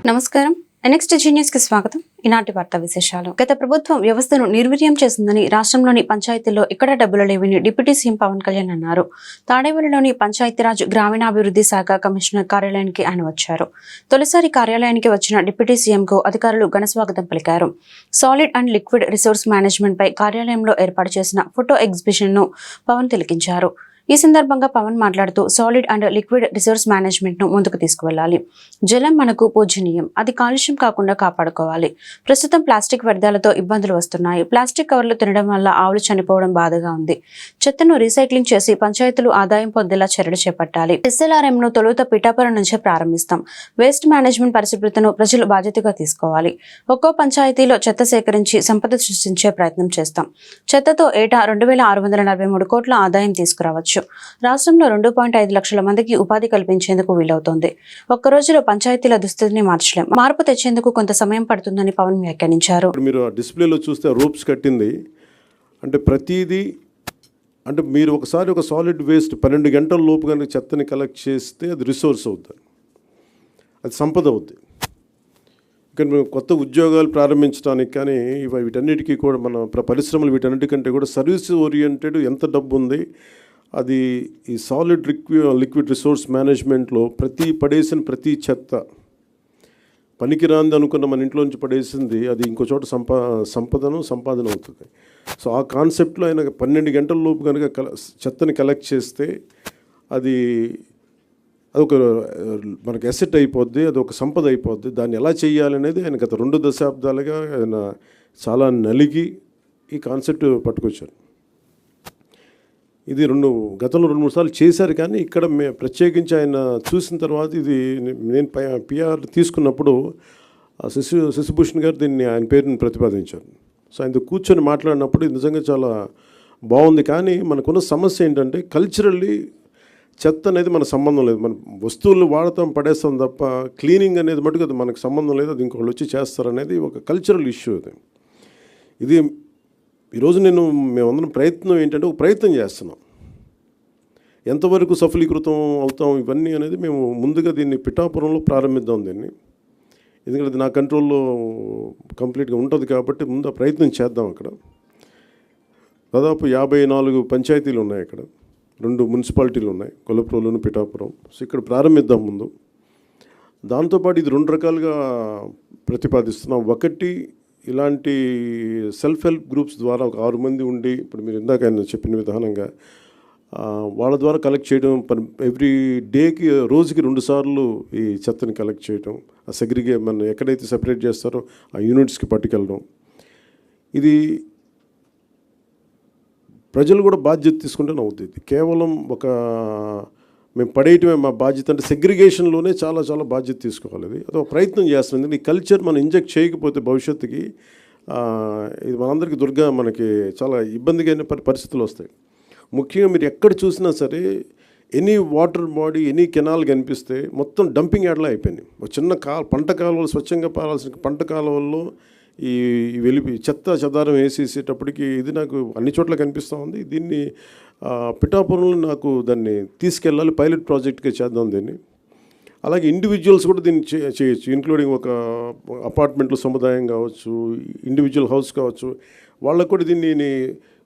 నమస్కారం. Next news కి స్వాగతం. ఈనాటి వార్తా విశేషాలు. గత ప్రభుత్వం వ్యవస్థను నిర్వీర్యం చేసిందని రాష్ట్రంలోని పంచాయతీల్లో ఇక్కడ డబ్బులు లేవని డిప్యూటీ సీఎం పవన్ కళ్యాణ్ అన్నారు. తాడేపల్లిలోని పంచాయతీరాజ్ గ్రామీణాభివృద్ధి శాఖ కమిషనర్ కార్యాలయానికి ఆయన వచ్చారు. తొలిసారి కార్యాలయానికి వచ్చిన డిప్యూటీ సీఎంకు అధికారులు ఘనస్వాగతం పలికారు. Solid and liquid resource management పై కార్యాలయంలో ఏర్పాటు చేసిన ఫోటో ఎగ్జిబిషన్ ను పవన్ తిలకించారు. ఈ సందర్భంగా పవన్ మాట్లాడుతూ solid and liquid resource management ను ముందుకు తీసుకువెళ్లాలి. జలం మనకు పూజనీయం, అది కాలుష్యం కాకుండా కాపాడుకోవాలి. ప్రస్తుతం ప్లాస్టిక్ వ్యర్థాలతో ఇబ్బందులు వస్తున్నాయి. ప్లాస్టిక్ కవర్లు తినడం వల్ల ఆవులు చనిపోవడం బాధగా ఉంది. చెత్తను రీసైక్లింగ్ చేసి పంచాయతీలు ఆదాయం పొందేలా చర్యలు చేపట్టాలి. SLRM ను తొలుత పిఠాపురం నుంచే ప్రారంభిస్తాం. వేస్ట్ మేనేజ్మెంట్ పరిశుభ్రతను ప్రజలు బాధ్యతగా తీసుకోవాలి. ఒక్కో పంచాయతీలో చెత్త సేకరించి సంపద సృష్టించే ప్రయత్నం చేస్తాం. చెత్తతో ఏటా 2643 కోట్ల ఆదాయం తీసుకురావచ్చు. రాష్ట్రంలో 2.5 లక్షల మందికి ఉపాధి కల్పించేందుకు వీలవుతోంది. ఒక్క రోజులో పంచాయతీల దుస్థితిని మార్చలేం. మార్పు తెచ్చేందుకు కొంత సమయం పడుతుందని పవన్ వ్యాఖ్యానించారు. మీరు ఆ డిస్ప్లేలో చూస్తే రూప్స్ కట్టింది అంటే ప్రతిదీ అంటే మీరు ఒకసారి ఒక సాలిడ్ వేస్ట్ 12 గంటల లోపు కనుక చెత్తని కలెక్ట్ చేస్తే అది రిసోర్స్ అవుతుంది, అది సంపద అవుద్ది. కానీ మేము కొత్త ఉద్యోగాలు ప్రారంభించడానికి కానీ వీటన్నిటికీ కూడా మన పరిశ్రమలు వీటన్నిటికంటే కూడా సర్వీస్ ఓరియంటెడ్ ఎంత డబ్బు ఉంది అది ఈ సాలిడ్ లిక్విడ్ రిసోర్స్ మేనేజ్మెంట్లో పడేసిన ప్రతి చెత్త పనికిరాంది అనుకున్న మన ఇంట్లో నుంచి పడేసింది అది ఇంకో చోట సంపాదన అవుతుంది. సో ఆ కాన్సెప్ట్లో ఆయన 12 గంటల లోపు కనుక చెత్తని కలెక్ట్ చేస్తే అది అదొక మనకి అసెట్ అయిపోద్ది, అది ఒక సంపద అయిపోద్ది. దాన్ని ఎలా చేయాలనేది ఆయన గత 2 దశాబ్దాలుగా ఆయన చాలా నలిగి ఈ కాన్సెప్ట్ పట్టుకొచ్చారు. ఇది గతంలో 2-3 సార్లు చేశారు. కానీ ఇక్కడ ప్రత్యేకించి ఆయన చూసిన తర్వాత ఇది నేను పిఆర్ తీసుకున్నప్పుడు శశిభూషణ్ గారు దీన్ని ఆయన పేరుని ప్రతిపాదించారు. సో ఆయనతో కూర్చొని మాట్లాడినప్పుడు ఇది నిజంగా చాలా బాగుంది. కానీ మనకున్న సమస్య ఏంటంటే కల్చరల్లీ చెత్త అనేది మన సంబంధం లేదు. మన వస్తువులు వాడతాం పడేస్తాం తప్ప క్లీనింగ్ అనేది మటుకు అది మనకు సంబంధం లేదు, అది ఇంకొకళ్ళు వచ్చి చేస్తారనేది ఒక కల్చరల్ ఇష్యూ. ఇది ఈరోజు మేమందరం ప్రయత్నం ఏంటంటే ఒక ప్రయత్నం చేస్తున్నాం. ఎంతవరకు సఫలీకృతం అవుతాం ఇవన్నీ అనేది మేము ముందుగా దీన్ని పిఠాపురంలో ప్రారంభిద్దాం దీన్ని. ఎందుకంటే అది నా కంట్రోల్లో కంప్లీట్గా ఉంటుంది కాబట్టి ముందు ఆ ప్రయత్నం చేద్దాం. అక్కడ దాదాపు 54 పంచాయతీలు ఉన్నాయి, అక్కడ 2 మున్సిపాలిటీలు ఉన్నాయి, కొలప్రోలును పిఠాపురం. సో ఇక్కడ ప్రారంభిద్దాం ముందు. దాంతోపాటు ఇది 2 రకాలుగా ప్రతిపాదిస్తున్నాం. ఒకటి ఇలాంటి సెల్ఫ్ హెల్ప్ గ్రూప్స్ ద్వారా ఒక 6 మంది ఉండి ఇప్పుడు మీరు ఇందాక ఆయన చెప్పిన విధానంగా వాళ్ళ ద్వారా కలెక్ట్ చేయడం, ఎవ్రీ డేకి రోజుకి 2 సార్లు ఈ చెత్తని కలెక్ట్ చేయడం, ఆ మన ఎక్కడైతే సెపరేట్ చేస్తారో ఆ యూనిట్స్కి పట్టుకెళ్ళడం. ఇది ప్రజలు కూడా బాధ్యత తీసుకుంటేనే అవుతుంది. కేవలం మేము పడేయటమే మా బాధ్యత అంటే సెగ్రిగేషన్లోనే చాలా చాలా బాధ్యత తీసుకోవాలి. అది ఒక ప్రయత్నం చేస్తుంది. ఈ కల్చర్ మనం ఇంజెక్ట్ చేయకపోతే భవిష్యత్తుకి ఇది మనందరికీ మనకి చాలా ఇబ్బందిగా పరిస్థితులు వస్తాయి. ముఖ్యంగా మీరు ఎక్కడ చూసినా సరే any water body any canal కనిపిస్తే మొత్తం డంపింగ్ యార్డ్లా అయిపోయింది. ఒక చిన్న పంట కాలువలు స్వచ్ఛంగా పారాల్సిన పంట కాలువల్లో ఈ చెత్త చెదారం వేసేసేటప్పటికి ఇది నాకు అన్ని చోట్ల కనిపిస్తూ ఉంది. దీన్ని పిఠాపురంలో నాకు దాన్ని తీసుకెళ్ళాలి, పైలట్ ప్రాజెక్ట్గా చేద్దాం దీన్ని. అలాగే ఇండివిజువల్స్ కూడా దీన్ని చేయొచ్చు, ఇంక్లూడింగ్ ఒక అపార్ట్మెంట్లో సముదాయం కావచ్చు, ఇండివిజువల్ హౌస్ కావచ్చు. వాళ్ళకు కూడా దీన్ని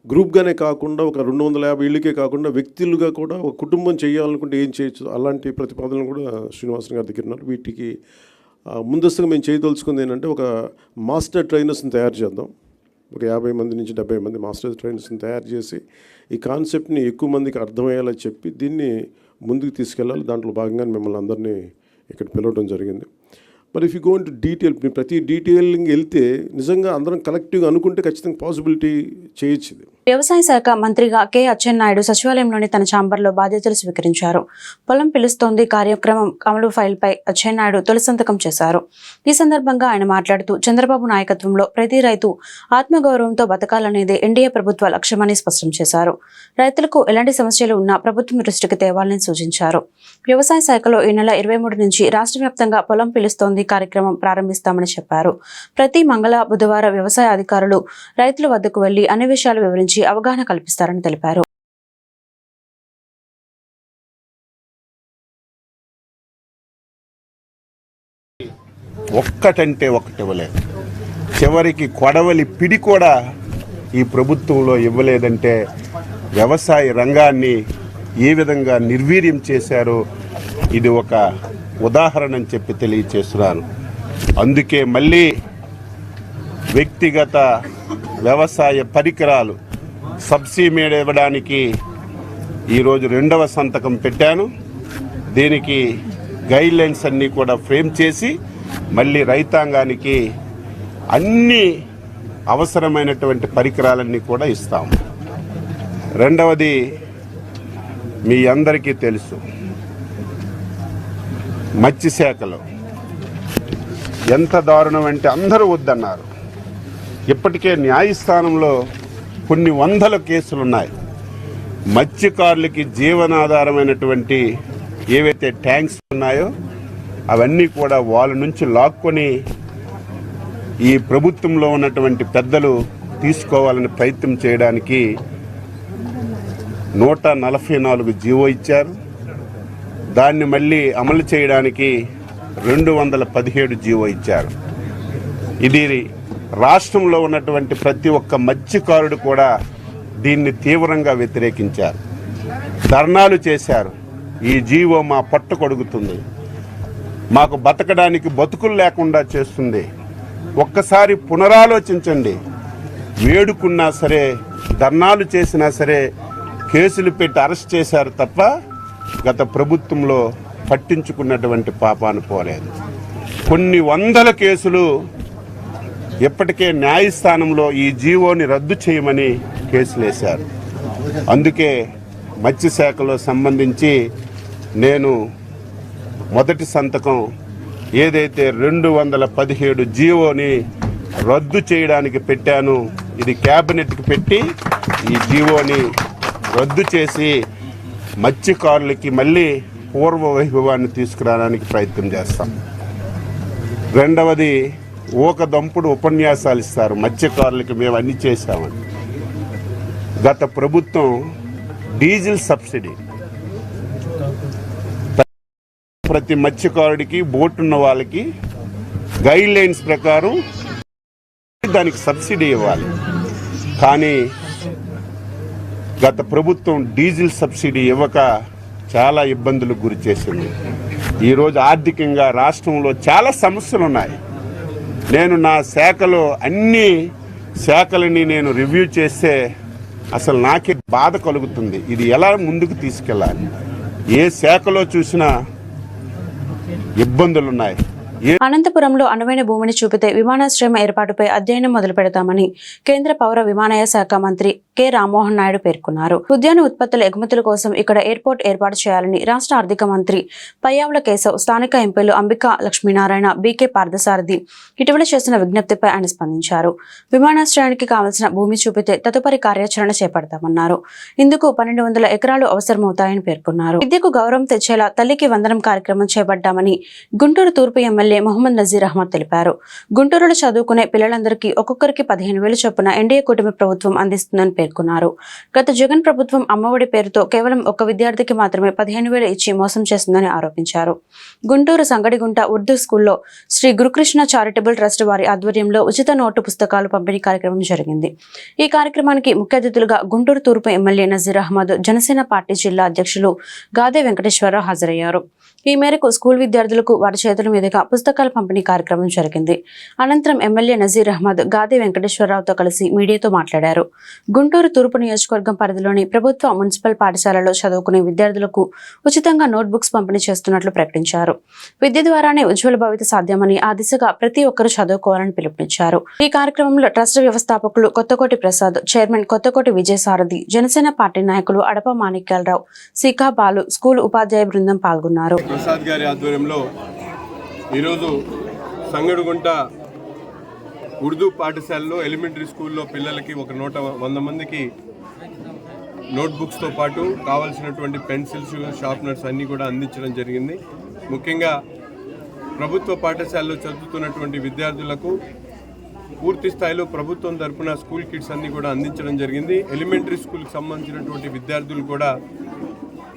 గ్రూప్గానే కాకుండా ఒక 250 ఇళ్ళకే కాకుండా వ్యక్తులుగా కూడా ఒక కుటుంబం చేయాలనుకుంటే ఏం చేయొచ్చు, అలాంటి ప్రతిపాదనలు కూడా శ్రీనివాసన్ గారి దగ్గర ఉన్నారు. వీటికి ముందస్తుగా మేము చేయదలుచుకుంది ఏంటంటే ఒక మాస్టర్ ట్రైనర్స్ని తయారు చేద్దాం. ఒక 50 మంది నుంచి 70 మంది మాస్టర్ ట్రైనర్స్ని తయారు చేసి ఈ కాన్సెప్ట్ని ఎక్కువ మందికి అర్థమయ్యేలా చెప్పి దీన్ని ముందుకు తీసుకెళ్ళాలి. దాంట్లో భాగంగా మిమ్మల్ని అందరినీ ఇక్కడ పిలవడం జరిగింది. మరి if you go into detail, ప్రతి డీటెయిలింగ్ వెళ్తే నిజంగా అందరం కలెక్టివ్గా అనుకుంటే ఖచ్చితంగా పాసిబిలిటీ చేయొచ్చు. ఇది వ్యవసాయ శాఖ మంత్రిగా కె అచ్చెన్నాయుడు సచివాలయంలోని తన ఛాంబర్లో బాధ్యతలు స్వీకరించారు. పొలం పిలుస్తోంది కార్యక్రమం అమలు ఫైల్పై అచ్చెన్నాయుడు తొలి సంతకం చేశారు. ఈ సందర్భంగా ఆయన మాట్లాడుతూ చంద్రబాబు నాయకత్వంలో ప్రతి రైతు ఆత్మగౌరవంతో బతకాలనేదే ఎన్డీఏ ప్రభుత్వ లక్ష్యమని స్పష్టం చేశారు. రైతులకు ఎలాంటి సమస్యలు ఉన్నా ప్రభుత్వం దృష్టికి తేవాలని సూచించారు. వ్యవసాయ శాఖలో ఈ నెల 23 నుంచి రాష్ట్ర వ్యాప్తంగా పొలం పిలుస్తోంది కార్యక్రమం ప్రారంభిస్తామని చెప్పారు. ప్రతి మంగళ బుధవారం వ్యవసాయ అధికారులు రైతుల వద్దకు వెళ్లి అన్ని విషయాలు వివరించి అవగాహన కల్పిస్తారని తెలిపారు. ఒక్కటంటే ఒకటి ఇవ్వలేదు. చివరికి కొడవలి పిడి కూడా ఈ ప్రభుత్వంలో ఇవ్వలేదంటే వ్యవసాయ రంగాన్ని ఏ విధంగా నిర్వీర్యం చేశారో ఇది ఒక ఉదాహరణ అని చెప్పి తెలియచేస్తున్నాను. అందుకే మళ్ళీ వ్యక్తిగత వ్యవసాయ పరికరాలు సబ్సిడీ మీద ఇవ్వడానికి ఈరోజు 2వ సంతకం పెట్టాను. దీనికి గైడ్లైన్స్ అన్నీ కూడా ఫ్రేమ్ చేసి మళ్ళీ రైతాంగానికి అన్ని అవసరమైనటువంటి పరికరాలన్నీ కూడా ఇస్తాము. రెండవది మీ అందరికీ తెలుసు, మత్స్యశాఖలో ఎంత దారుణం అంటే అందరూ వద్దన్నారు. ఇప్పటికే న్యాయస్థానంలో కొన్ని వందల కేసులున్నాయి. మత్స్యకారులకి జీవనాధారమైనటువంటి ఏవైతే ట్యాంక్స్ ఉన్నాయో అవన్నీ కూడా వాళ్ళ నుంచి లాక్కొని ఈ ప్రభుత్వంలో ఉన్నటువంటి పెద్దలు తీసుకోవాలని ప్రయత్నం చేయడానికి 144 జీవో ఇచ్చారు. దాన్ని మళ్ళీ అమలు చేయడానికి 217 జీవో ఇచ్చారు. ఇది రాష్ట్రంలో ఉన్నటువంటి ప్రతి ఒక్క మత్స్యకారుడు కూడా దీన్ని తీవ్రంగా వ్యతిరేకించారు, ధర్నాలు చేశారు. ఈ జీవో మా పట్టు కొడుకుతుంది, మాకు బతకడానికి బతుకులు లేకుండా చేస్తుంది. ఒక్కసారి పునరాలోచించండి. వేడుకున్నా సరే, ధర్నాలు చేసినా సరే కేసులు పెట్టి అరెస్ట్ చేశారు తప్ప గత ప్రభుత్వంలో పట్టించుకున్నటువంటి పాపాను పోలేదు. కొన్ని వందల కేసులు ఇప్పటికే న్యాయస్థానంలో ఈ జీవోని రద్దు చేయమని కేసులు వేశారు. అందుకే మత్స్యశాఖలో సంబంధించి నేను మొదటి సంతకం ఏదైతే 217 జీవోని రద్దు చేయడానికి పెట్టాను, ఇది క్యాబినెట్కి పెట్టి ఈ జీవోని రద్దు చేసి మత్స్యకారులకి మళ్ళీ పూర్వ వైభవాన్ని తీసుకురావడానికి ప్రయత్నం చేస్తాం. రెండవది, ఊకదంపుడు ఉపన్యాసాలు ఇస్తారు మత్స్యకారులకి మేము అన్ని చేశామని. గత ప్రభుత్వం డీజిల్ సబ్సిడీ ప్రతి మత్స్యకారుడికి బోటున్న వాళ్ళకి గైడ్ లైన్స్ ప్రకారం దానికి సబ్సిడీ ఇవ్వాలి. కానీ గత ప్రభుత్వం డీజిల్ సబ్సిడీ ఇవ్వక చాలా ఇబ్బందులకు గురి చేసింది. ఈరోజు ఆర్థికంగా రాష్ట్రంలో చాలా సమస్యలు ఉన్నాయి. నేను నా శాఖలో అన్ని శాఖలని నేను రివ్యూ చేస్తే అసలు నాకే బాధ కలుగుతుంది. ఇది ఎలా ముందుకు తీసుకెళ్ళాలి? ఏ శాఖలో చూసినా ఇబ్బందులున్నాయి. అనంతపురంలో అనువైన భూమిని చూపితే విమానాశ్రయం ఏర్పాటుపై అధ్యయనం మొదలు పెడతామని కేంద్ర పౌర విమానయాన శాఖ మంత్రి కె రామ్మోహన్ నాయుడు పేర్కొన్నారు. ఉద్యాన ఉత్పత్తుల ఎగుమతుల కోసం ఇక్కడ ఎయిర్పోర్ట్ ఏర్పాటు చేయాలని రాష్ట్ర ఆర్థిక మంత్రి పయ్యావుల కేశవ్, స్థానిక ఎంపీలు అంబికా లక్ష్మీనారాయణ, బీకే పార్థసారథి ఇటీవల చేసిన విజ్ఞప్తిపై ఆయన స్పందించారు. విమానాశ్రయానికి కావలసిన భూమి చూపితే తదుపరి కార్యాచరణ చేపడతామన్నారు. ఇందుకు 1200 ఎకరాలు అవసరమవుతాయని పేర్కొన్నారు. విద్యకు గౌరవం తెచ్చేలా తల్లికి వందనం కార్యక్రమం చేపట్టామని గుంటూరు తూర్పు ఎమ్మెల్యే మొహమ్మద్ నజీర్ అహ్మద్ తెలిపారు. గుంటూరులో చదువుకునే పిల్లలందరికీ ఒక్కొక్కరికి 15,000 చొప్పున ఎన్డీఏ కూటమి ప్రభుత్వం అందిస్తుందని పేర్కొన్నారు. గత జగన్ ప్రభుత్వం అమ్మఒడి పేరుతో కేవలం ఒక విద్యార్థికి మాత్రమే 15,000 ఇచ్చి మోసం చేస్తుందని ఆరోపించారు. గుంటూరు సంగడిగుంట ఉర్దూ స్కూల్లో శ్రీ గురుకృష్ణ చారిటబుల్ ట్రస్ట్ వారి ఆధ్వర్యంలో ఉచిత నోటు పుస్తకాలు పంపిణీ కార్యక్రమం జరిగింది. ఈ కార్యక్రమానికి ముఖ్య అతిథులుగా గుంటూరు తూర్పు ఎమ్మెల్యే నజీర్ అహ్మద్, జనసేన పార్టీ జిల్లా అధ్యక్షులు గాదే వెంకటేశ్వరరావు హాజరయ్యారు. ఈ మేరకు స్కూల్ విద్యార్థులకు వారి చేతుల మీదుగా పుస్తకాల పంపిణీ కార్యక్రమం జరిగింది. అనంతరం ఎమ్మెల్యే నజీర్ అహ్మద్ గాదే వెంకటేశ్వరరావుతో కలిసి మీడియాతో మాట్లాడారు. గుంటూరు తూర్పు నియోజకవర్గం పరిధిలోని ప్రభుత్వ మున్సిపల్ పాఠశాలలో చదువుకునే విద్యార్థులకు ఉచితంగా నోట్బుక్స్ పంపిణీ చేస్తున్నట్లు ప్రకటించారు. విద్య ద్వారానే ఉజ్వల భవిత సాధ్యమని, ఆ దిశగా ప్రతి ఒక్కరూ చదువుకోవాలని పిలుపునిచ్చారు. ఈ కార్యక్రమంలో ట్రస్ట్ వ్యవస్థాపకులు కొత్తకోటి ప్రసాద్, చైర్మన్ కొత్తకోటి విజయసారథి, జనసేన పార్టీ నాయకులు అడప మాణిక్యాలరావు, సీకా బాలు, స్కూల్ ఉపాధ్యాయ బృందం పాల్గొన్నారు. ప్రసాద్ గారి ఆధ్వర్యంలో ఈరోజు సంగడిగుంట ఉర్దూ పాఠశాలలో ఎలిమెంటరీ స్కూల్లో పిల్లలకి 100 మందికి నోట్బుక్స్తో పాటు కావాల్సినటువంటి పెన్సిల్స్, షార్ప్నర్స్ అన్నీ కూడా అందించడం జరిగింది. ముఖ్యంగా ప్రభుత్వ పాఠశాలలో చదువుతున్నటువంటి విద్యార్థులకు పూర్తి స్థాయిలో ప్రభుత్వం తరఫున స్కూల్ కిట్స్ అన్నీ కూడా అందించడం జరిగింది. ఎలిమెంటరీ స్కూల్కి సంబంధించినటువంటి విద్యార్థులు కూడా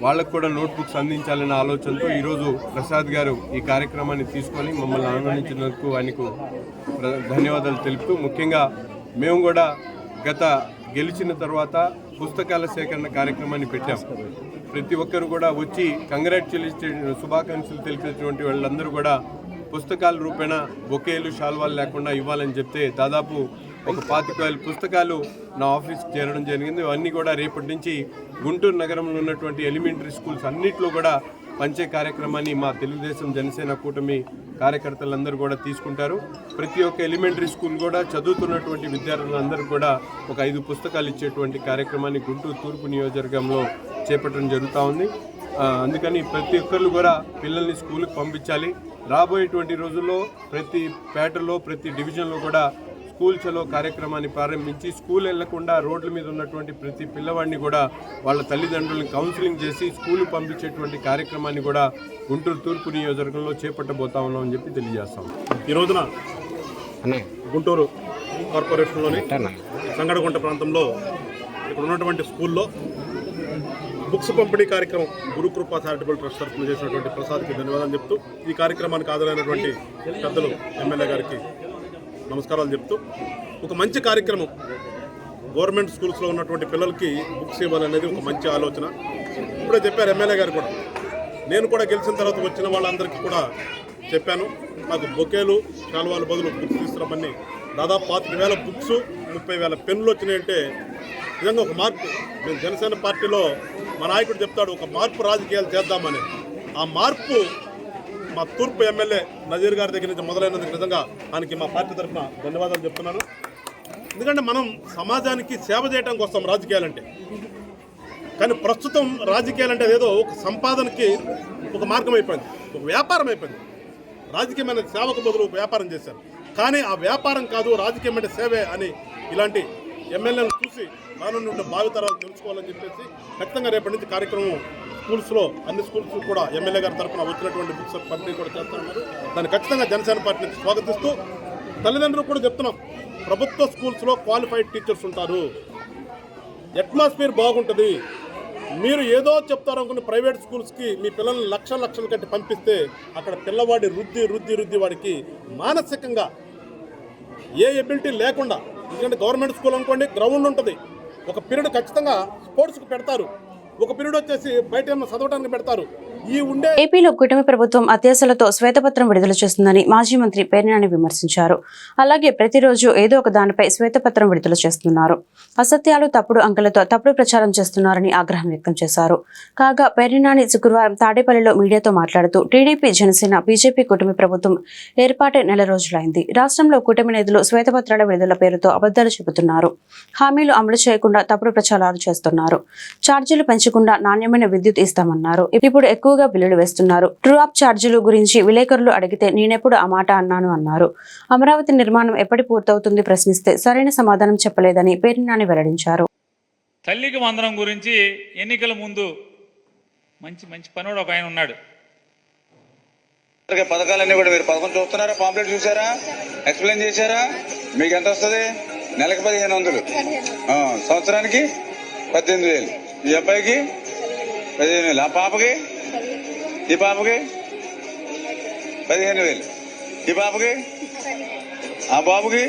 వాళ్ళకు కూడా నోట్బుక్స్ అందించాలనే ఆలోచనతో ఈరోజు ప్రసాద్ గారు ఈ కార్యక్రమాన్ని తీసుకొని మమ్మల్ని ఆహ్వానించినందుకు ఆయనకు ధన్యవాదాలు తెలుపుతూ, ముఖ్యంగా మేము కూడా గెలిచిన తర్వాత పుస్తకాల సేకరణ కార్యక్రమాన్ని పెట్టాం. ప్రతి ఒక్కరు కూడా వచ్చి శుభాకాంక్షలు తెలిపినటువంటి వాళ్ళందరూ కూడా పుస్తకాల రూపేణ బొకేలు, శాల్వాలు లేకుండా ఇవ్వాలని చెప్తే దాదాపు ఒక 25,000 పుస్తకాలు నా ఆఫీస్కి చేరడం జరిగింది. అవన్నీ కూడా రేపటి నుంచి గుంటూరు నగరంలో ఉన్నటువంటి ఎలిమెంటరీ స్కూల్స్ అన్నింటిలో కూడా పంచే కార్యక్రమాన్ని మా తెలుగుదేశం జనసేన కూటమి కార్యకర్తలందరూ కూడా తీసుకుంటారు. ప్రతి ఒక్క ఎలిమెంటరీ స్కూల్ కూడా చదువుతున్నటువంటి విద్యార్థులందరూ కూడా ఒక 5 పుస్తకాలు ఇచ్చేటువంటి కార్యక్రమాన్ని గుంటూరు తూర్పు నియోజకవర్గంలో చేపట్టడం జరుగుతూ ఉంది. అందుకని ప్రతి ఒక్కరు కూడా పిల్లల్ని స్కూల్కి పంపించాలి. రాబోయేటువంటి రోజుల్లో ప్రతి పేటలో, ప్రతి డివిజన్లో కూడా స్కూల్ చలో కార్యక్రమాన్ని ప్రారంభించి స్కూల్ వెళ్లకుండా రోడ్ల మీద ఉన్నటువంటి ప్రతి పిల్లవాడిని కూడా వాళ్ళ తల్లిదండ్రులను కౌన్సిలింగ్ చేసి స్కూల్ పంపించేటువంటి కార్యక్రమాన్ని కూడా గుంటూరు తూర్పు నియోజకవర్గంలో చేపట్టబోతా ఉన్నామని చెప్పి తెలియజేస్తాం. ఈ రోజున గుంటూరు కార్పొరేషన్లోని సంగడగుంట ప్రాంతంలో ఇక్కడ ఉన్నటువంటి స్కూల్లో బుక్స్ పంపిణీ కార్యక్రమం గురుకృపా చారిటబుల్ ట్రస్ట్ తరఫున చేసినటువంటి ప్రసాద్కి ధన్యవాదాలు చెప్తూ, ఈ కార్యక్రమానికి హాజరైనటువంటి పెద్దలు ఎమ్మెల్యే గారికి నమస్కారాలు చెప్తూ, ఒక మంచి కార్యక్రమం గవర్నమెంట్ స్కూల్స్లో ఉన్నటువంటి పిల్లలకి బుక్స్ ఇవ్వాలనేది ఒక మంచి ఆలోచన. ఇప్పుడే చెప్పారు ఎమ్మెల్యే గారు కూడా, నేను కూడా గెలిచిన తర్వాత వచ్చిన వాళ్ళందరికీ కూడా చెప్పాను, నాకు బొకేలు, శాల్వాల బదులు బుక్స్ తీసుకురమ్మని. దాదాపు 25,000 బుక్స్, 30,000 పెన్నులు వచ్చినాయంటే నిజంగా ఒక మార్పు. మేము జనసేన పార్టీలో మా నాయకుడు చెప్తాడు, ఒక మార్పు రాజకీయాలు చేద్దామని. ఆ మార్పు మా తూర్పు ఎమ్మెల్యే నజీర్ గారి దగ్గర నుంచి మొదలైనందుకు నిజంగా ఆయనకి మా పార్టీ తరఫున ధన్యవాదాలు చెప్తున్నాను. ఎందుకంటే మనం సమాజానికి సేవ చేయడానికి వస్తాం రాజకీయాలంటే, కానీ ప్రస్తుతం రాజకీయాలంటే ఏదో ఒక సంపాదనకి ఒక మార్గం అయిపోయింది, ఒక వ్యాపారం అయిపోయింది. రాజకీయమైన సేవకు బదులు వ్యాపారం చేశారు. కానీ ఆ వ్యాపారం కాదు, రాజకీయం అంటే సేవే అని ఇలాంటి ఎమ్మెల్యేలను చూసి రానున్న భావితరాలు తెలుసుకోవాలని చెప్పేసి ఖచ్చితంగా రేపటి నుంచి కార్యక్రమం స్కూల్స్లో అన్ని స్కూల్స్ కూడా ఎమ్మెల్యే గారి తరఫున వచ్చినటువంటి బుక్స్ పంపిణీ కూడా చేస్తున్నారు. దాన్ని ఖచ్చితంగా జనసేన పార్టీని స్వాగతిస్తూ, తల్లిదండ్రులు కూడా చెప్తున్నాం, ప్రభుత్వ స్కూల్స్లో క్వాలిఫైడ్ టీచర్స్ ఉంటారు, అట్మాస్ఫియర్ బాగుంటుంది. మీరు ఏదో చెప్తారనుకుని ప్రైవేట్ స్కూల్స్కి మీ పిల్లల్ని లక్షలు కట్టి పంపిస్తే అక్కడ పిల్లవాడి రుద్ది వాడికి మానసికంగా ఏ ఎబిలిటీ లేకుండా, ఎందుకంటే గవర్నమెంట్ స్కూల్ అనుకోండి గ్రౌండ్ ఉంటుంది, ఒక పీరియడ్ ఖచ్చితంగా స్పోర్ట్స్కి పెడతారు, ఒక పీరియడ్ వచ్చేసి బయట ఏమన్నా చదవడానికి పెడతారు. ఏపీలో కూటమి ప్రభుత్వం అత్యాశలతో శ్వేతపత్రం విడుదల చేస్తుందని మాజీ మంత్రి పేర్నాని విమర్శించారు. అలాగే ప్రతిరోజు ఏదో ఒక దానిపై శ్వేతపత్రం విడుదల చేస్తున్నారు. అసత్యాలు, తప్పుడు అంకెలతో తప్పుడు ప్రచారం చేస్తున్నారని ఆగ్రహం వ్యక్తం చేశారు. కాగా పేర్నాని శుక్రవారం తాడేపల్లిలో మీడియాతో మాట్లాడుతూ, టీడీపీ, జనసేన, బీజేపీ కూటమి ప్రభుత్వం ఏర్పాటై 4 రోజులైంది. రాష్ట్రంలో కూటమి నేతలు శ్వేతపత్రాల విడుదల పేరుతో అబద్దాలు చెబుతున్నారు. హామీలు అమలు చేయకుండా తప్పుడు ప్రచారాలు చేస్తున్నారు. ఛార్జీలు పెంచకుండా నాణ్యమైన విద్యుత్ ఇస్తామన్నారు. ఇప్పుడు ఎక్కువగా బిల్లులు వేస్తున్నారు. ట్రూ అప్ ఛార్జీలు గురించి విలేకరులు అడిగితే నేనెప్పుడు ఆ మాట అన్నాను అన్నారు. అమరావతి నిర్మాణం ఎప్పటి పూర్తవుతుంది ప్రశ్నిస్తే సరైన సమాధానం చెప్పలేదని పేర్నాని వెల్లడించారు. తల్లికి వందనం గురించి ఎన్నికల ముందు మంచి పనుడు ఒక ఆయన ఉన్నాడు. పథకాలన్నీ కూడా మీరు పథకం చూస్తున్నారా, పాంప్లెట్ చూసారా, ఎక్స్ప్లెయిన్ చేశారా? మీకు ఎంత వస్తుంది? నెలకి 1,500, సంవత్సరానికి 18,000. ఈ అబ్బాయికి 15,000, ఆ పాపకి, ఈ పాపకి 15,000, ఈ పాపకి, ఆ బాబుకి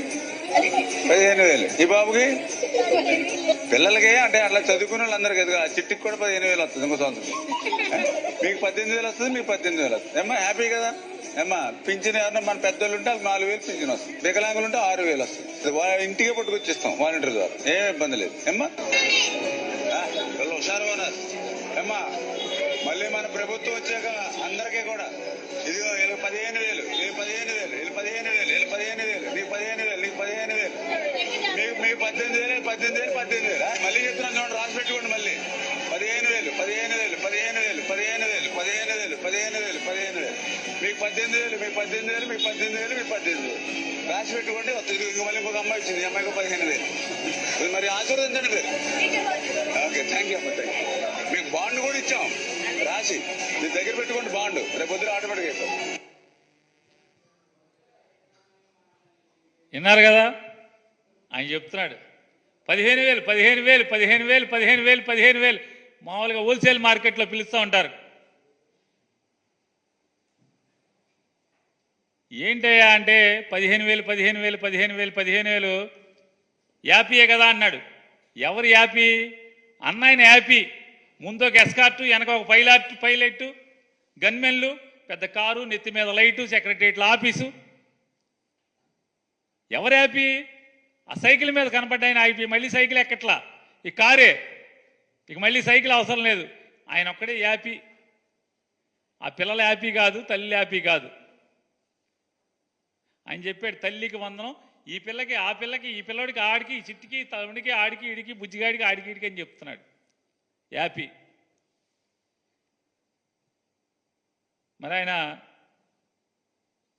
15,000, ఈ బాబుకి. పిల్లలకి అంటే అట్లా చదువుకునే వాళ్ళందరికీ ఎదుగు, ఆ చిట్టికి కూడా 15,000 వస్తుంది ఇంకో సంవత్సరం. మీకు 18,000 వస్తుంది, మీకు 18,000 వస్తుంది. ఏమ్మా హ్యాపీ కదా? ఏమ్మా పింఛన్ ఎవరన్నా మన పెద్దోళ్ళు ఉంటే 4,000 పింఛన్ వస్తుంది, వికలాంగులు ఉంటే 6,000 వస్తుంది. ఇంటికే పట్టుకొచ్చిస్తాం వాలంటీర్ ద్వారా, ఏం ఇబ్బంది లేదు. ఏమ్మా హుషారు బోనస్. ఏమ్మా మళ్ళీ మన ప్రభుత్వం వచ్చాక అందరికీ కూడా ఇదిగో వీళ్ళకి 15,000, వీళ్ళకి 15,000, వీళ్ళకి 15,000, వీళ్ళకి 15,000, నీకు 15,000, నీకు 15,000, మీకు 18,000, 18,000, 18,000. మళ్ళీ చెప్తున్నాను చూడండి, రాసి పెట్టుకోండి. మళ్ళీ 15,000, 15,000, 15,000, 15,000, 15,000, 15,000, 15,000, మీకు 18,000, మీకు 18,000, మీకు 18,000, మీకు 18,000 రాసి పెట్టుకోండి. మళ్ళీ ఇంకొక అమ్మాయి వచ్చింది, ఈ అమ్మాయికి 15,000. మరి ఆశీర్వదించండి మీరు. ఓకే, థ్యాంక్ యూ అమ్మ, థ్యాంక్ యూ. మీకు బాండ్ కూడా ఇచ్చాం రాసి, మీ దగ్గర పెట్టుకోండి బాండ్, రేపు పొద్దున ఆటోమేటిక్ అయిపోతుంది. విన్నారు కదా ఆయన చెప్తున్నాడు, 15,000, 15,000, 15,000, 15,000, 15,000. మామూలుగా హోల్సేల్ మార్కెట్లో పిలుస్తూ ఉంటారు. ఏంటయ్యా అంటే 15,000 యాపీయే కదా అన్నాడు. ఎవరు యాపీ? అన్నయ్యన యాపీ. ముందు ఒక ఎస్కార్టు, వెనక ఒక పైలట్, గన్మెన్లు, పెద్ద కారు, నెత్తి మీద లైటు, సెక్రటరియట్ల ఆఫీసు. ఎవరు యాపీ? ఆ సైకిల్ మీద కనపడ్డాయన ఆపి మళ్ళీ సైకిల్ ఎక్కట్లా, ఈ కారే, ఇక మళ్ళీ సైకిల్ అవసరం లేదు, ఆయన ఒక్కడే యాపీ. ఆ పిల్లల యాపీ కాదు, తల్లి యాపీ కాదు. ఆయన చెప్పాడు తల్లికి వందనం, ఈ పిల్లకి ఆ పిల్లకి, ఈ పిల్లడికి ఆడికి, ఈ చిట్టికి తమ్ముడికి, ఆడికి ఇడికి, బుజ్జిగాడికి ఆడికి ఇడికి అని చెప్తున్నాడు యాపీ. మరి ఆయన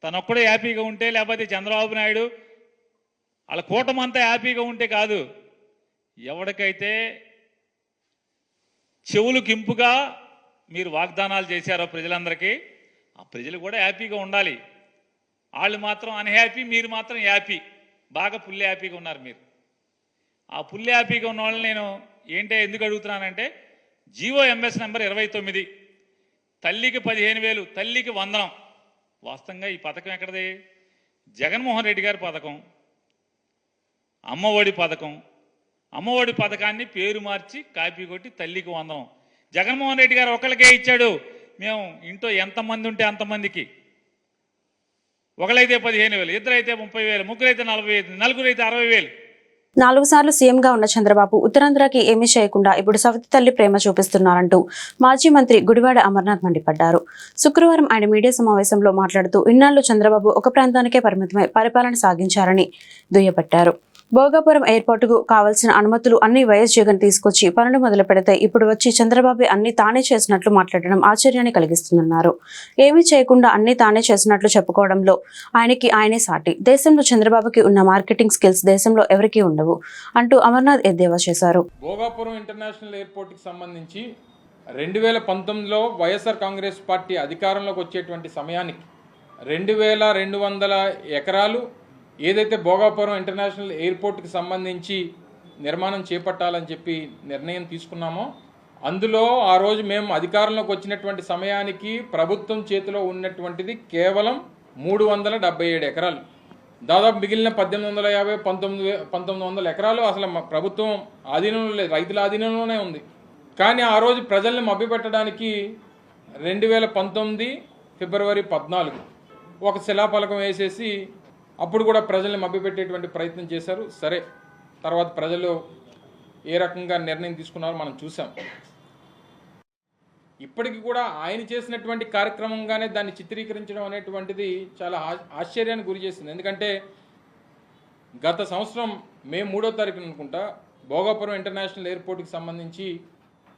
తనొక్కడే హ్యాపీగా ఉంటే, లేకపోతే చంద్రబాబు నాయుడు వాళ్ళ కూటమంతా హ్యాపీగా ఉంటే కాదు. ఎవరికైతే చెవులు కింపుగా మీరు వాగ్దానాలు చేశారో ప్రజలందరికీ, ఆ ప్రజలు కూడా హ్యాపీగా ఉండాలి. వాళ్ళు మాత్రం అన్హ్యాపీ, మీరు మాత్రం హ్యాపీ, బాగా ఫుల్ హ్యాపీగా ఉన్నారు మీరు. ఆ ఫుల్ హ్యాపీగా ఉన్న వాళ్ళని నేను ఎందుకు అడుగుతున్నానంటే, GOMS నెంబర్ 29, తల్లికి 15,000, తల్లికి వందనం. వాస్తవంగా ఈ పథకం ఎక్కడది? జగన్మోహన్ రెడ్డి గారి పథకం, అమ్మఒడి పథకం. అమ్మఒడి పథకాన్ని పేరు మార్చి కాపీ కొట్టి తల్లికి వందనం. జగన్మోహన్ రెడ్డి గారు ఒకళ్ళకే ఇచ్చాడు. మేము ఇంట్లో ఎంతమంది ఉంటే అంతమందికి, ఒకళ్ళైతే 15,000, ఇద్దరైతే 30,000, ముగ్గురైతే 40,000, నలుగురైతే 60,000. 4 సార్లు సీఎంగా ఉన్న చంద్రబాబు ఉత్తరాంధ్రకి ఏమీ చేయకుండా ఇప్పుడు సవతి తల్లి ప్రేమ చూపిస్తున్నారంటూ మాజీ మంత్రి గుడివాడ అమర్నాథ్ మండిపడ్డారు. శుక్రవారం ఆయన మీడియా సమావేశంలో మాట్లాడుతూ ఇన్నాళ్లు చంద్రబాబు ఒక ప్రాంతానికే పరిమితమై పరిపాలన సాగించారని దుయ్యబట్టారు. భోగాపురం ఎయిర్పోర్టుకు కావాల్సిన అనుమతులు అన్ని వైఎస్ జగన్ తీసుకొచ్చి పనులు మొదలు పెడితే ఇప్పుడు వచ్చి చంద్రబాబు అన్ని తానే చేసినట్లు మాట్లాడడం ఆశ్చర్యాన్ని కలిగిస్తుందన్నారు. ఏమీ చేయకుండా అన్ని తానే చేసినట్లు చెప్పుకోవడంలో ఆయనే సాటి. దేశంలో చంద్రబాబుకి ఉన్న మార్కెటింగ్ స్కిల్స్ దేశంలో ఎవరికీ ఉండవు అంటూ అమర్నాథ్ ఎద్దేవా చేశారు. భోగాపురం ఇంటర్నేషనల్ ఎయిర్పోర్ట్కి సంబంధించి 2019లో వైఎస్ఆర్ కాంగ్రెస్ పార్టీ అధికారంలోకి వచ్చేటువంటి సమయానికి 2,200 ఎకరాలు ఏదైతే భోగాపురం ఇంటర్నేషనల్ ఎయిర్పోర్ట్కి సంబంధించి నిర్మాణం చేపట్టాలని చెప్పి నిర్ణయం తీసుకున్నామో, అందులో ఆ రోజు మేము అధికారంలోకి వచ్చినటువంటి సమయానికి ప్రభుత్వం చేతిలో ఉన్నటువంటిది కేవలం 377 ఎకరాలు. దాదాపు మిగిలిన 1,850, 1,900 ఎకరాలు అసలు ప్రభుత్వం ఆధీనంలో లేదు, రైతుల ఆధీనంలోనే ఉంది. కానీ ఆ రోజు ప్రజల్ని మభ్యపెట్టడానికి 2019 ఫిబ్రవరి 14 ఒక శిలాఫలకం వేసేసి అప్పుడు కూడా ప్రజల్ని మభ్యపెట్టేటువంటి ప్రయత్నం చేశారు. సరే, తర్వాత ప్రజలు ఏ రకంగా నిర్ణయం తీసుకున్నారో మనం చూసాం. ఇప్పటికి కూడా ఆయన చేసినటువంటి కార్యక్రమంగానే దాన్ని చిత్రీకరించడం అనేటువంటిది చాలా ఆశ్చర్యానికి గురి చేసింది. ఎందుకంటే గత సంవత్సరం మే 3వ తారీఖున అనుకుంటా భోగాపురం ఇంటర్నేషనల్ ఎయిర్పోర్ట్కి సంబంధించి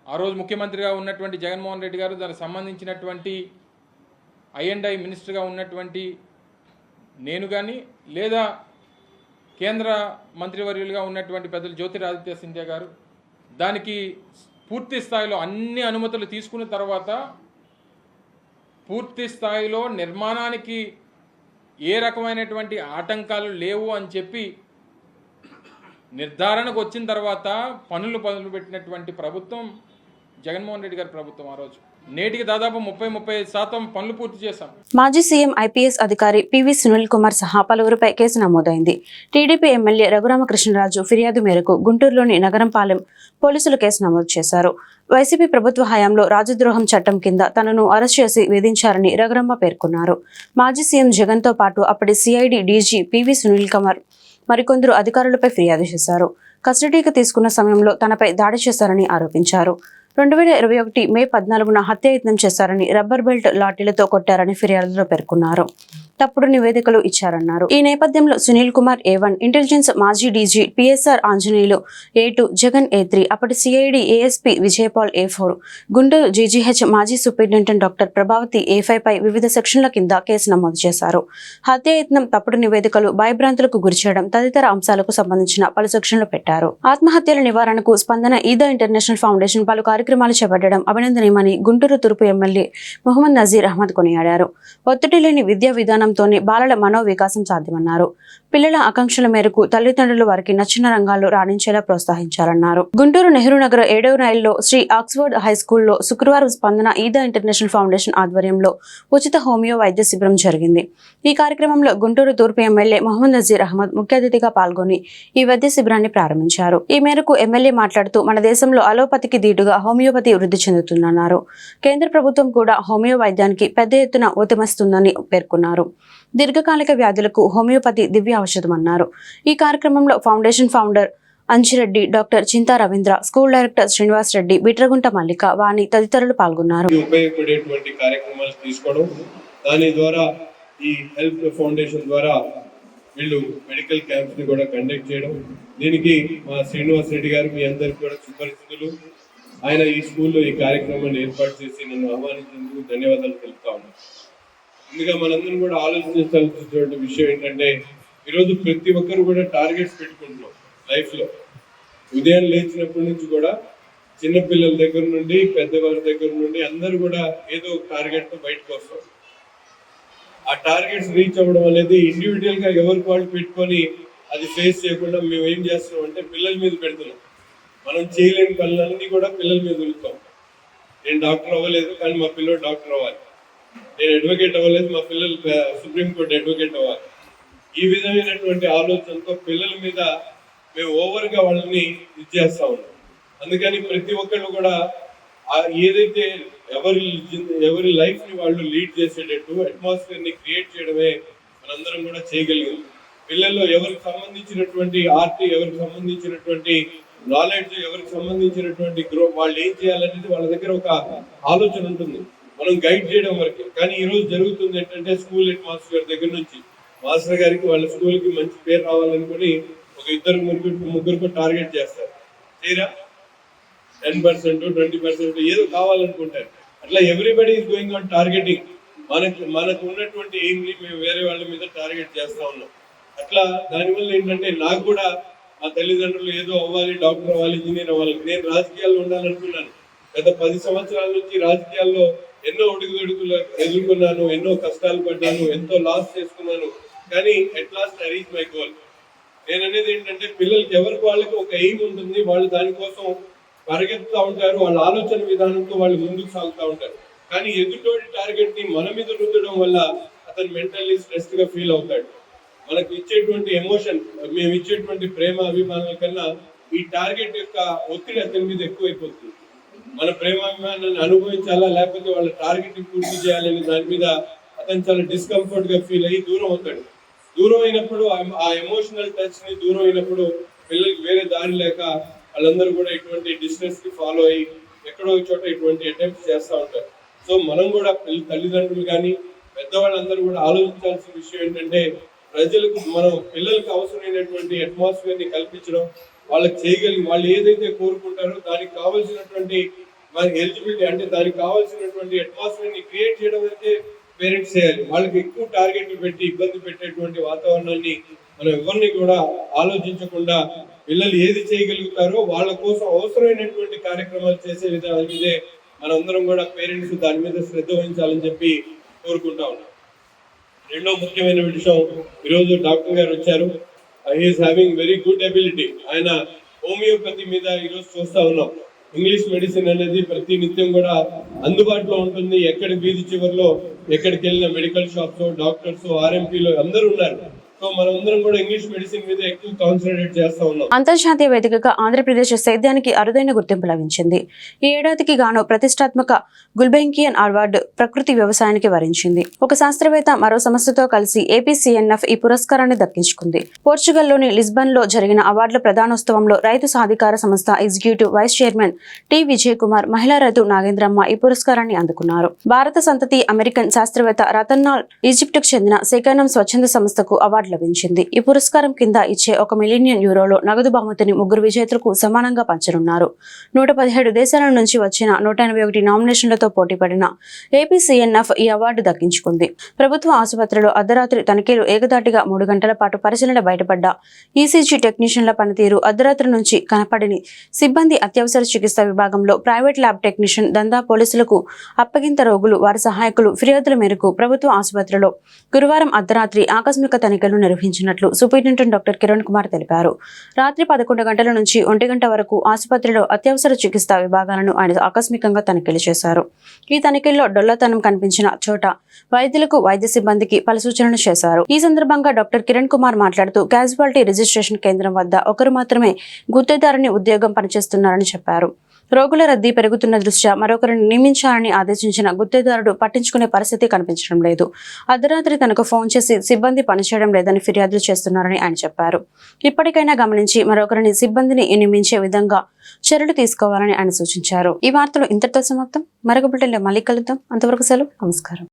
ఆ రోజు ముఖ్యమంత్రిగా ఉన్నటువంటి జగన్మోహన్ రెడ్డి గారు, దానికి సంబంధించినటువంటి I&I మినిస్టర్గా ఉన్నటువంటి నేను కానీ, లేదా కేంద్ర మంత్రివర్యులుగా ఉన్నటువంటి పెద్దలు జ్యోతిరాదిత్య సింధియా గారు దానికి పూర్తి స్థాయిలో అన్ని అనుమతులు తీసుకున్న తర్వాత పూర్తి స్థాయిలో నిర్మాణానికి ఏ రకమైనటువంటి ఆటంకాలు లేవు అని చెప్పి నిర్ధారణకు వచ్చిన తర్వాత పనులు మొదలుపెట్టినటువంటి ప్రభుత్వం జగన్మోహన్ రెడ్డి గారి ప్రభుత్వం. ఆ రోజు నేటికి దాదాపు 30-35% పనులు పూర్తి చేశాం. మాజీ సీఎం IPS అధికారి పివి సునీల్ కుమార్ సహా పలువురిపై కేసు నమోదైంది. టీడీపీ ఎమ్మెల్యే రఘురామకృష్ణరాజు ఫిర్యాదు మేరకు గుంటూరులోని నగరంపాలెం పోలీసులు కేసు నమోదు చేశారు. వైసీపీ ప్రభుత్వ హయాంలో రాజద్రోహం చట్టం కింద తనను అరెస్ట్ చేసి వేధించారని రఘురామ పేర్కొన్నారు. మాజీ సీఎం జగన్తో పాటు అప్పటి CID DG PV Sunil Kumar మరికొందరు అధికారులపై ఫిర్యాదు చేశారు. కస్టడీకి తీసుకున్న సమయంలో తనపై దాడి చేశారని ఆరోపించారు. 2021 మే 14న హత్యాయత్నం చేశారని, రబ్బర్ బెల్ట్ లాఠీలతో కొట్టారని ఫిర్యాదులో పేర్కొన్నారు. తప్పుడు నివేదికలు ఇచ్చారన్నారు. ఈ నేపథ్యంలో సునీల్ కుమార్ A1, ఇంటెలిజెన్స్ మాజీ DG PSR Anjaneyulu A2, Jagan A3, అప్పటి CID ASP Vijaypal A4, Guntur GGH మాజీ సూపరింటెండెంట్ డాక్టర్ ప్రభావతి A5 పై వివిధ సెక్షన్ల కింద కేసు నమోదు చేశారు. హత్యాయత్నం, తప్పుడు నివేదికలు, భయభ్రాంతులకు గురిచేయడం తదితర అంశాలకు సంబంధించిన పలు సెక్షన్లు పెట్టారు. ఆత్మహత్యల నివారణకు స్పందన ఈదా ఇంటర్నేషనల్ ఫౌండేషన్ పలు కార్యక్రమాలు చేపట్టడం అభినందనీయమని గుంటూరు తూర్పు ఎమ్మెల్యే మొహమ్మద్ నజీర్ అహ్మద్ కొనియాడారు. ఒత్తిడి లేని విద్యా విధానంతోనే బాలల మనోవికాసం సాధ్యమన్నారు. పిల్లల ఆకాంక్షల మేరకు తల్లిదండ్రులు వారికి నచ్చిన రంగాల్లో రాణించేలా ప్రోత్సహించాలన్నారు. గుంటూరు నెహ్రూ నగర్ 7వ రైల్లో శ్రీ ఆక్స్ఫర్డ్ హై స్కూల్లో శుక్రవారం స్పందన ఈదా ఇంటర్నేషనల్ ఫౌండేషన్ ఆధ్వర్యంలో ఉచిత హోమియో వైద్య శిబిరం జరిగింది. ఈ కార్యక్రమంలో గుంటూరు తూర్పు ఎమ్మెల్యే మొహమ్మద్ నజీర్ అహ్మద్ ముఖ్య అతిథిగా పాల్గొని ఈ వైద్య శిబిరాన్ని ప్రారంభించారు. ఈ మేరకు ఎమ్మెల్యే మాట్లాడుతూ మన దేశంలో అలోపతికి దీటుగా హోమియోపతి వృద్ధి చెందుతుందన్నారు. కేంద్ర ప్రభుత్వం కూడా హోమియో వైద్యానికి పెద్ద ఎత్తున ఉద్యమిస్తుందని పేర్కొన్నారు. దీర్ఘకాలిక వ్యాధులకు హోమియోపతి దివ్య ఔషధమన్నారు. ఈ కార్యక్రమంలో ఫౌండేషన్ ఫౌండర్ అంచిరెడ్డి, డాక్టర్ చింతా రవీంద్ర, స్కూల్ డైరెక్టర్ శ్రీనివాస్ రెడ్డి, బిట్రగుంట మల్లిక, వాణి తదితరులు పాల్గొన్నారు. ఉపయోగపడేటువంటి కార్యక్రమాలు తీసుకోవడం, దాని ద్వారా ఈ హెల్త్ ఫౌండేషన్ ద్వారా వీళ్ళు మెడికల్ క్యాంప్స్ ని కూడా కండక్ట్ చేయడం, దీనికి మా శ్రీనివాస్ రెడ్డి గారు మీ అందరికి కూడా సుపరిచితులు. ఆయన ఈ స్కూల్లో ఈ కార్యక్రమాన్ని ఏర్పాటు చేసి నన్ను ఆహ్వానించేందుకు ధన్యవాదాలు తెలుపుతా ఉన్నాను. ముందుగా మనందరం కూడా ఆలోచించాల్సినటువంటి విషయం ఏంటంటే, ఈరోజు ప్రతి ఒక్కరు కూడా టార్గెట్స్ పెట్టుకుంటున్నాం లైఫ్లో. ఉదయం లేచినప్పటి నుంచి కూడా చిన్నపిల్లల దగ్గర నుండి పెద్దవారి దగ్గర నుండి అందరూ కూడా ఏదో టార్గెట్తో బయటకు వస్తాం. ఆ టార్గెట్స్ రీచ్ అవ్వడం అనేది ఇండివిజువల్గా ఎవరికి వాళ్ళు పెట్టుకొని అది ఫేస్ చేయకుండా మేము ఏం చేస్తున్నాం అంటే పిల్లల మీద పెడుతున్నాం. మనం చేయలేని పనులన్నీ కూడా పిల్లల మీద వదులుతాం. నేను డాక్టర్ అవ్వలేదు కానీ మా పిల్లలు డాక్టర్ అవ్వాలి, నేను అడ్వకేట్ అవ్వలేదు మా పిల్లలు సుప్రీంకోర్టు అడ్వకేట్ అవ్వాలి. ఈ విధమైనటువంటి ఆలోచనతో పిల్లల మీద మేము ఓవర్గా వాళ్ళని ఇచ్చేస్తా ఉన్నాం. అందుకని ప్రతి ఒక్కళ్ళు కూడా ఏదైతే ఎవరి లైఫ్ని వాళ్ళు లీడ్ చేసేటట్టు అట్మాస్ఫియర్ని క్రియేట్ చేయడమే మనందరం కూడా చేయగలిగాం. పిల్లల్లో ఎవరికి సంబంధించినటువంటి ఆర్ట్, ఎవరికి సంబంధించినటువంటి నాలెడ్జ్, ఎవరికి సంబంధించినటువంటి వాళ్ళు ఏం చేయాలనేది వాళ్ళ దగ్గర ఒక ఆలోచన ఉంటుంది, మనం గైడ్ చేయడం వరకే. కానీ ఈరోజు జరుగుతుంది ఏంటంటే, స్కూల్ అట్మాస్ఫియర్ దగ్గర నుంచి మాస్టర్ గారికి వాళ్ళ స్కూల్కి మంచి పేరు రావాలనుకుని ఒక ఇద్దరు ముగ్గురికి టార్గెట్ చేస్తారు. తీరా 10%, 20% ఏదో కావాలనుకుంటారు. అట్లా everybody is going on targeting. మనకు ఉన్నటువంటి ఎయిమ్ని మేము వేరే వాళ్ళ మీద టార్గెట్ చేస్తా ఉన్నాం. అట్లా దానివల్ల ఏంటంటే, నాకు కూడా మా తల్లిదండ్రులు ఏదో అవ్వాలి, డాక్టర్ అవ్వాలి, ఇంజనీర్ అవ్వాలి. నేను రాజకీయాల్లో ఉండాలనుకున్నాను. గత 10 సంవత్సరాల నుంచి రాజకీయాల్లో ఎన్నో ఒడుగుదొడుగులు ఎదుర్కొన్నాను, ఎన్నో కష్టాలు పడ్డాను, ఎంతో లాస్ చేసుకున్నాను. కానీ at last I reach my goal. నేను అనేది ఏంటంటే, పిల్లలకి ఎవరికి వాళ్ళకి ఒక ఎయిమ్ ఉంటుంది, వాళ్ళు దానికోసం పరిగెత్తుతూ ఉంటారు, వాళ్ళ ఆలోచన విధానంతో వాళ్ళు ముందుకు సాగుతూ ఉంటారు. కానీ ఎదుటోడి టార్గెట్ ని మన మీద రుద్దడం వల్ల అతను మెంటల్లీ స్ట్రెస్డ్ గా ఫీల్ అవుతాడు. మనకు ఇచ్చేటువంటి ఎమోషన్, మేము ఇచ్చేటువంటి ప్రేమ అభిమానాల కన్నా ఈ టార్గెట్ యొక్క ఒత్తిడి అతని మీద ఎక్కువైపోతుంది. మన ప్రేమాభిమానాన్ని అనుభవించాలా లేకపోతే వాళ్ళ టార్గెట్ ని పూర్తి చేయాలని దాని మీద అతను చాలా డిస్కంఫర్ట్ గా ఫీల్ అయ్యి దూరం అవుతాడు. దూరం అయినప్పుడు ఆ ఎమోషనల్ టచ్ ని దూరం అయినప్పుడు పిల్లలకి వేరే దారి లేక వాళ్ళందరూ కూడా ఇటువంటి డిస్టెన్స్ కి ఫాలో అయ్యి ఎక్కడో చోట ఇటువంటి అటెంప్ట్స్ చేస్తూ ఉంటారు. సో మనం కూడా తల్లిదండ్రులు కానీ పెద్దవాళ్ళందరూ కూడా ఆలోచించాల్సిన విషయం ఏంటంటే, ప్రజలకు మనం పిల్లలకు అవసరమైనటువంటి అట్మాస్ఫియర్ ని కల్పించడం, వాళ్ళకి చేయగలిగి వాళ్ళు ఏదైతే కోరుకుంటారో దానికి కావాల్సినటువంటి మనకి ఎలిజిబిలిటీ, అంటే దానికి కావాల్సినటువంటి అట్మాస్ఫియర్ ని క్రియేట్ చేయడం అయితే పేరెంట్స్ చేయాలి. వాళ్ళకి ఎక్కువ టార్గెట్లు పెట్టి ఇబ్బంది పెట్టేటువంటి వాతావరణాన్ని మనం ఎవరిని కూడా ఆలోచించకుండా పిల్లలు ఏది చేయగలుగుతారో వాళ్ళ కోసం అవసరమైనటువంటి కార్యక్రమాలు చేసే విధానం మీదే మనందరం కూడా పేరెంట్స్ దాని మీద శ్రద్ధ వహించాలని చెప్పి కోరుకుంటా ఉన్నాం. రెండో ముఖ్యమైన విషయం, ఈరోజు డాక్టర్ గారు వచ్చారు. He is having very good ability. ఆయన హోమియోపతి మీద ఈరోజు చూస్తూ ఉన్నాం. ఇంగ్లీష్ మెడిసిన్ అనేది ప్రతి నిత్యం కూడా అందుబాటులో ఉంటుంది. ఎక్కడి వీధి చివరిలో ఎక్కడికి వెళ్ళిన మెడికల్ షాప్స్, డాక్టర్స్, ఆర్ఎంపీలు అందరూ ఉన్నారు. సో మనమందరం కూడా ఇంగ్లీష్ మెడిసిన్ మీద ఎక్కువ కాన్సన్ట్రేట్ చేస్తా ఉన్నాం. అంతర్జాతీయ వేదికగా ఆంధ్రప్రదేశ్ సేద్యానికి అరుదైన గుర్తింపు లభించింది. ఈ ఏడాదికి గాను ప్రతిష్టాత్మక గుల్బెంకియన్ అవార్డు ప్రకృతి వ్యవసాయానికి వరించింది. ఒక శాస్త్రవేత్త మరో సంస్థతో కలిసి ఏపీసీఎన్ఎఫ్ ఈ పురస్కారాన్ని దక్కించుకుంది. పోర్చుగల్లోని లిస్బన్ లో జరిగిన అవార్డుల ప్రదానోత్సవంలో రైతు సాధికార సంస్థ executive vice chairman T Vijay Kumar, మహిళా రైతు నాగేంద్రమ్మ ఈ పురస్కారాన్ని అందుకున్నారు. భారత సంతతి అమెరికన్ శాస్త్రవేత్త రతన్నాల్ ఈజిప్టుకు చెందిన సేకనం స్వచ్ఛంద సంస్థకు అవార్డు లభించింది. ఈ పురస్కారం కింద ఇచ్చే 1 మిలియన్ యూరోలో నగదు బహుమతిని 3 విజేతలకు సమానంగా పంచనున్నారు. 117 దేశాల నుంచి వచ్చిన 181 నామినేషన్లతో పోటీపడిన ఏపీసీఎన్ఎఫ్ ఈ అవార్డు దక్కించుకుంది. ప్రభుత్వ ఆసుపత్రిలో అర్ధరాత్రి తనిఖీలు ఏకదాటిగా 3 గంటల పాటు పరిశీలన బయటపడ్డ ఈసీజీ టెక్నీషియన్ల పనితీరు, అర్ధరాత్రి నుంచి కనపడిని సిబ్బంది, అత్యవసర చికిత్స విభాగంలో ప్రైవేట్ ల్యాబ్ టెక్నీషియన్, దందా పోలీసులకు అప్పగింత రోగులు, వారి సహాయకులు ఫిర్యాదుల మేరకు ప్రభుత్వ ఆసుపత్రిలో గురువారం అర్ధరాత్రి ఆకస్మిక తనిఖీలు నిర్వహించినట్లు సూపరింటెండెంట్ డాక్టర్ కిరణ్ కుమార్ తెలిపారు. రాత్రి 11 గంటల నుంచి 1 గంట వరకు ఆసుపత్రిలో అత్యవసర చికిత్స విభాగాలను ఆయన ఆకస్మికంగా తనిఖీలు చేశారు. ఈ తనిఖీల్లో డొల్లతనం కనిపించిన చోట వైద్యులకు, వైద్య సిబ్బందికి పలు సూచనలు చేశారు. ఈ సందర్భంగా డాక్టర్ కిరణ్ కుమార్ మాట్లాడుతూ క్యాజువాలిటీ రిజిస్ట్రేషన్ కేంద్రం వద్ద ఒకరు మాత్రమే గుత్తేదారుని ఉద్యోగం పనిచేస్తున్నారని చెప్పారు. రోగుల రద్దీ పెరుగుతున్న దృష్ట్యా మరొకరిని నియమించాలని ఆదేశించిన గుత్తేదారుడు పట్టించుకునే పరిస్థితి కనిపించడం లేదు. అర్ధరాత్రి తనకు ఫోన్ చేసి సిబ్బంది పనిచేయడం లేదని ఫిర్యాదులు చేస్తున్నారని ఆయన చెప్పారు. ఇప్పటికైనా గమనించి మరొకరిని సిబ్బందిని నియమించే విధంగా చర్యలు తీసుకోవాలని ఆయన సూచించారు. ఈ వార్తలు ఇంతటితో సమాప్తం. మరొక బులెటిన్లో మళ్ళీ కలుద్దాం. అంతవరకు సెలవు. నమస్కారం.